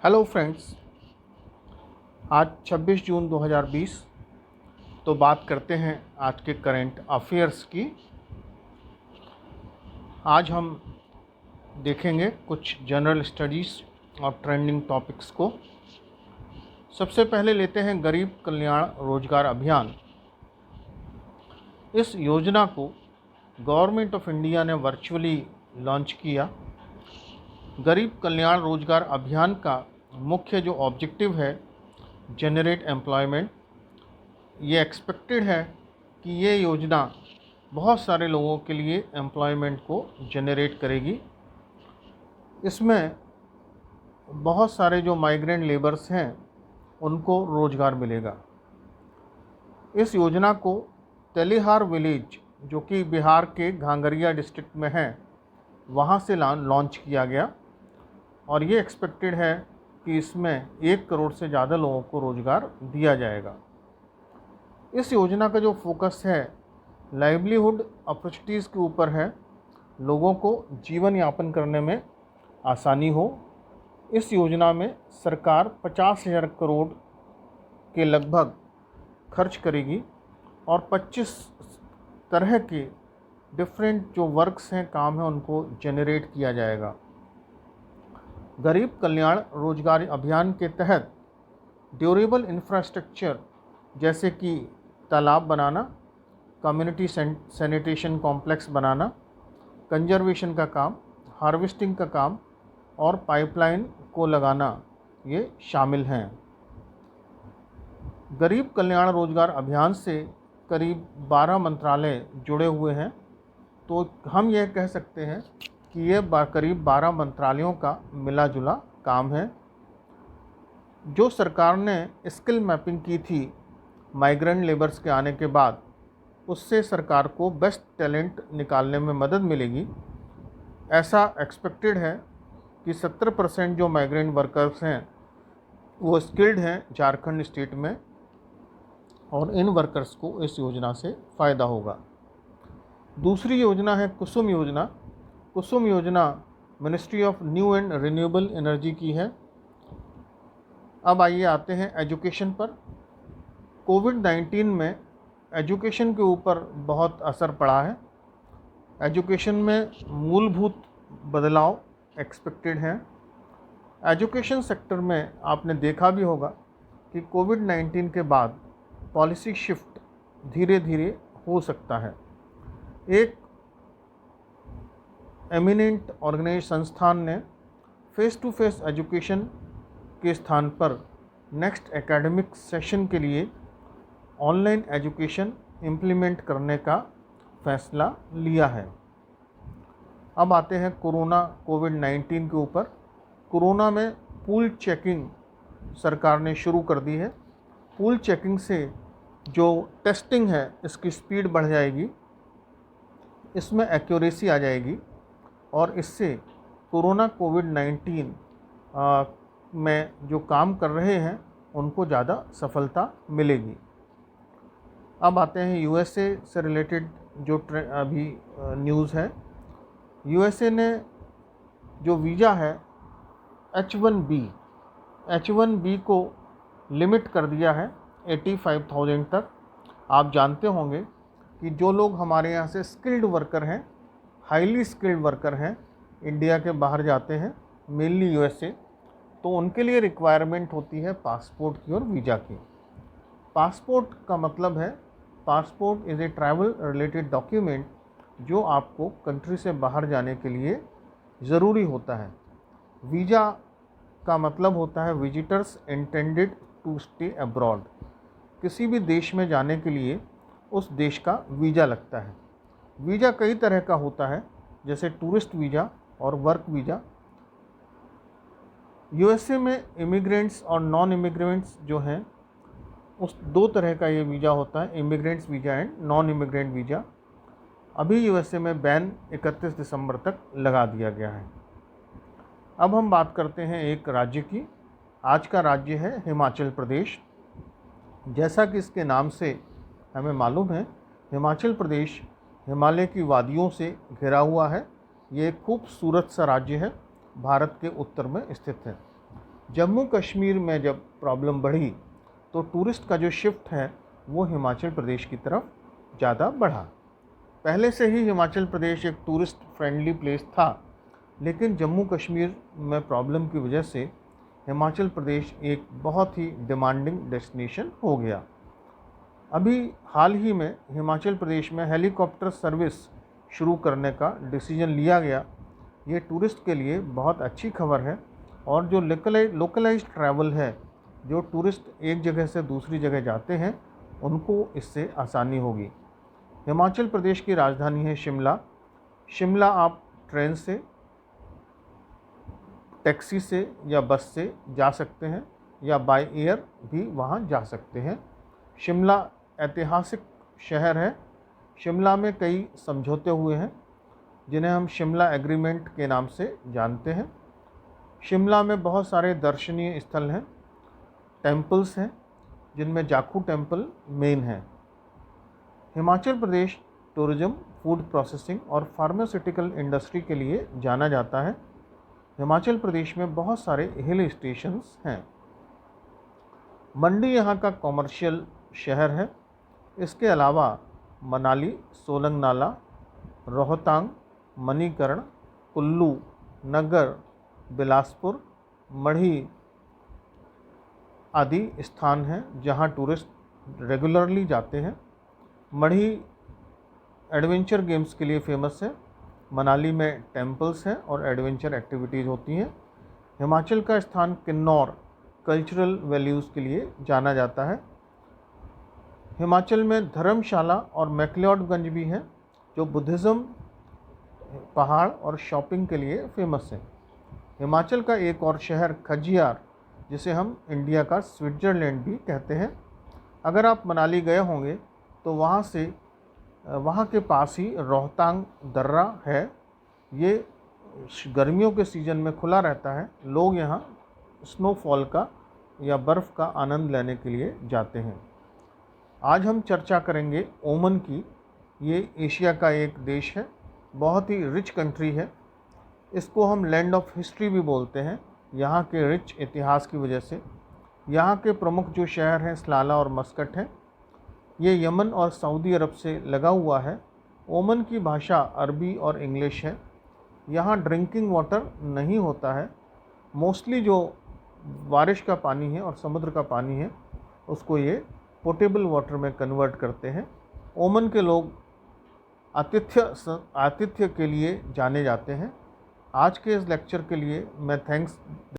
Hello friends, आज 26 जून 2020। तो बात करते हैं आज के करंट अफेयर्स की। आज हम देखेंगे कुछ जनरल स्टडीज़ और ट्रेंडिंग टॉपिक्स को। सबसे पहले लेते हैं गरीब कल्याण रोजगार अभियान। इस योजना को गवर्नमेंट ऑफ इंडिया ने वर्चुअली लॉन्च किया। गरीब कल्याण रोजगार अभियान का मुख्य जो ऑब्जेक्टिव है, जनरेट एम्प्लॉयमेंट। ये एक्सपेक्टेड है कि ये योजना बहुत सारे लोगों के लिए एम्प्लॉयमेंट को जनरेट करेगी। इसमें बहुत सारे जो माइग्रेंट लेबर्स हैं उनको रोज़गार मिलेगा। इस योजना को तेलिहार विलेज, जो कि बिहार के घांगरिया डिस्ट्रिक्ट में है, वहाँ से लॉन्च किया गया और ये एक्सपेक्टेड है कि इसमें 1 करोड़ से ज़्यादा लोगों को रोज़गार दिया जाएगा। इस योजना का जो फोकस है लाइवलीहुड अपॉर्चुनिटीज़ के ऊपर है, लोगों को जीवन यापन करने में आसानी हो। इस योजना में सरकार 50,000 करोड़ के लगभग खर्च करेगी और 25 तरह के डिफरेंट जो वर्क्स हैं, काम हैं, उनको जनरेट किया जाएगा। गरीब कल्याण रोजगार अभियान के तहत ड्यूरेबल इंफ्रास्ट्रक्चर जैसे कि तालाब बनाना, कम्युनिटी सैनिटेशन कॉम्प्लेक्स बनाना, कंजर्वेशन का काम, हार्वेस्टिंग का काम और पाइपलाइन को लगाना ये शामिल हैं। गरीब कल्याण रोजगार अभियान से करीब 12 मंत्रालय जुड़े हुए हैं। तो हम यह कह सकते हैं कि ये करीब 12 मंत्रालयों का मिला जुला काम है। जो सरकार ने स्किल मैपिंग की थी माइग्रेंट लेबर्स के आने के बाद, उससे सरकार को बेस्ट टैलेंट निकालने में मदद मिलेगी। ऐसा एक्सपेक्टेड है कि 70% जो माइग्रेंट वर्कर्स हैं वो स्किल्ड हैं झारखंड स्टेट में, और इन वर्कर्स को इस योजना से फ़ायदा होगा। दूसरी योजना है कुसुम योजना। कुसुम योजना ministry of new and renewable energy की है। अब आइए आते हैं एजुकेशन पर। कोविड-19 में एजुकेशन के ऊपर बहुत असर पड़ा है। एजुकेशन में मूलभूत बदलाव एक्सपेक्टेड हैं। एजुकेशन सेक्टर में आपने देखा भी होगा कि कोविड-19 के बाद पॉलिसी शिफ्ट धीरे धीरे हो सकता है। एक एमिनेंट ऑर्गेनाइज संस्थान ने फेस टू फेस एजुकेशन के स्थान पर नेक्स्ट एकेडमिक सेशन के लिए ऑनलाइन एजुकेशन इम्प्लीमेंट करने का फैसला लिया है। अब आते हैं कोविड-19 के ऊपर। कोरोना में पूल चेकिंग सरकार ने शुरू कर दी है। पूल चेकिंग से जो टेस्टिंग है इसकी स्पीड बढ़ जाएगी, इसमें एक्यूरेसी आ जाएगी और इससे कोविड-19 में जो काम कर रहे हैं उनको ज़्यादा सफलता मिलेगी। अब आते हैं यूएसए से रिलेटेड जो अभी न्यूज़ है। यूएसए ने जो वीज़ा है H1B को लिमिट कर दिया है 85,000 तक। आप जानते होंगे कि जो लोग हमारे यहाँ से स्किल्ड वर्कर हैं, हाईली स्किल्ड वर्कर हैं, इंडिया के बाहर जाते हैं, मेनली यूएसए, तो उनके लिए रिक्वायरमेंट होती है पासपोर्ट की और वीज़ा की। पासपोर्ट का मतलब है, passport is a travel related document जो आपको कंट्री से बाहर जाने के लिए ज़रूरी होता है। वीज़ा का मतलब होता है visitors intended to stay abroad. किसी भी देश में जाने के लिए उस देश का वीज़ा लगता है। वीज़ा कई तरह का होता है, जैसे टूरिस्ट वीज़ा और वर्क वीज़ा। यूएसए में इमिग्रेंट्स और नॉन इमिग्रेंट्स जो हैं, उस 2 तरह का ये वीज़ा होता है, immigrants visa and non immigrant visa. अभी यूएसए में बैन 31 दिसंबर तक लगा दिया गया है। अब हम बात करते हैं एक राज्य की। आज का राज्य है हिमाचल प्रदेश। जैसा कि इसके नाम से हमें मालूम है, हिमाचल प्रदेश हिमालय की वादियों से घिरा हुआ है। ये एक खूबसूरत सा राज्य है, भारत के उत्तर में स्थित है। जम्मू कश्मीर में जब प्रॉब्लम बढ़ी तो टूरिस्ट का जो शिफ्ट है वो हिमाचल प्रदेश की तरफ ज़्यादा बढ़ा। पहले से ही हिमाचल प्रदेश एक टूरिस्ट फ्रेंडली प्लेस था, लेकिन जम्मू कश्मीर में प्रॉब्लम की वजह से हिमाचल प्रदेश एक बहुत ही डिमांडिंग डेस्टिनेशन हो गया। अभी हाल ही में हिमाचल प्रदेश में हेलीकॉप्टर सर्विस शुरू करने का डिसीजन लिया गया। ये टूरिस्ट के लिए बहुत अच्छी खबर है और जो लोकलाइज्ड ट्रैवल है, जो टूरिस्ट एक जगह से दूसरी जगह जाते हैं, उनको इससे आसानी होगी। हिमाचल प्रदेश की राजधानी है शिमला। शिमला आप ट्रेन से, टैक्सी से या बस से जा सकते हैं या बाय एयर भी वहाँ जा सकते हैं। शिमला ऐतिहासिक शहर है। शिमला में कई समझौते हुए हैं जिन्हें हम शिमला एग्रीमेंट के नाम से जानते हैं। शिमला में बहुत सारे दर्शनीय स्थल हैं, टेम्पल्स हैं, जिनमें जाखू टेम्पल मेन है। Himachal Pradesh tourism, food processing और फार्मास्यूटिकल इंडस्ट्री के लिए जाना जाता है। हिमाचल प्रदेश में बहुत सारे हिल स्टेशंस हैं। मंडी यहाँ का कॉमर्शियल शहर है। इसके अलावा मनाली, सोलंग नाला, रोहतांग, मणिकर्ण, कुल्लू, नगर, बिलासपुर, मढ़ी आदि स्थान हैं जहाँ टूरिस्ट रेगुलरली जाते हैं। मढ़ी एडवेंचर गेम्स के लिए फेमस है। मनाली में टेम्पल्स हैं और एडवेंचर एक्टिविटीज़ होती हैं। हिमाचल का स्थान किन्नौर कल्चरल वैल्यूज़ के लिए जाना जाता है। हिमाचल में धर्मशाला और मैक्लियोडगंज भी हैं जो बुद्धिज़्म, पहाड़ और शॉपिंग के लिए फेमस है। हिमाचल का एक और शहर खजियार, जिसे हम इंडिया का स्विट्ज़रलैंड भी कहते हैं। अगर आप मनाली गए होंगे तो वहाँ के पास ही रोहतांग दर्रा है। ये गर्मियों के सीज़न में खुला रहता है। लोग यहाँ स्नोफॉल का या बर्फ़ का आनंद लेने के लिए जाते हैं। आज हम चर्चा करेंगे ओमन की। ये एशिया का एक देश है, बहुत ही रिच कंट्री है। इसको हम लैंड ऑफ हिस्ट्री भी बोलते हैं, यहाँ के रिच इतिहास की वजह से। यहाँ के प्रमुख जो शहर हैं सलाला और मस्कट हैं। ये यमन और सऊदी अरब से लगा हुआ है। ओमन की भाषा अरबी और इंग्लिश है। यहाँ ड्रिंकिंग वाटर नहीं होता है। मोस्टली जो बारिश का पानी है और समुद्र का पानी है उसको ये पोटेबल वाटर में कन्वर्ट करते हैं। ओमन के लोग आतिथ्य के लिए जाने जाते हैं। आज के इस लेक्चर के लिए मैं थैंक्स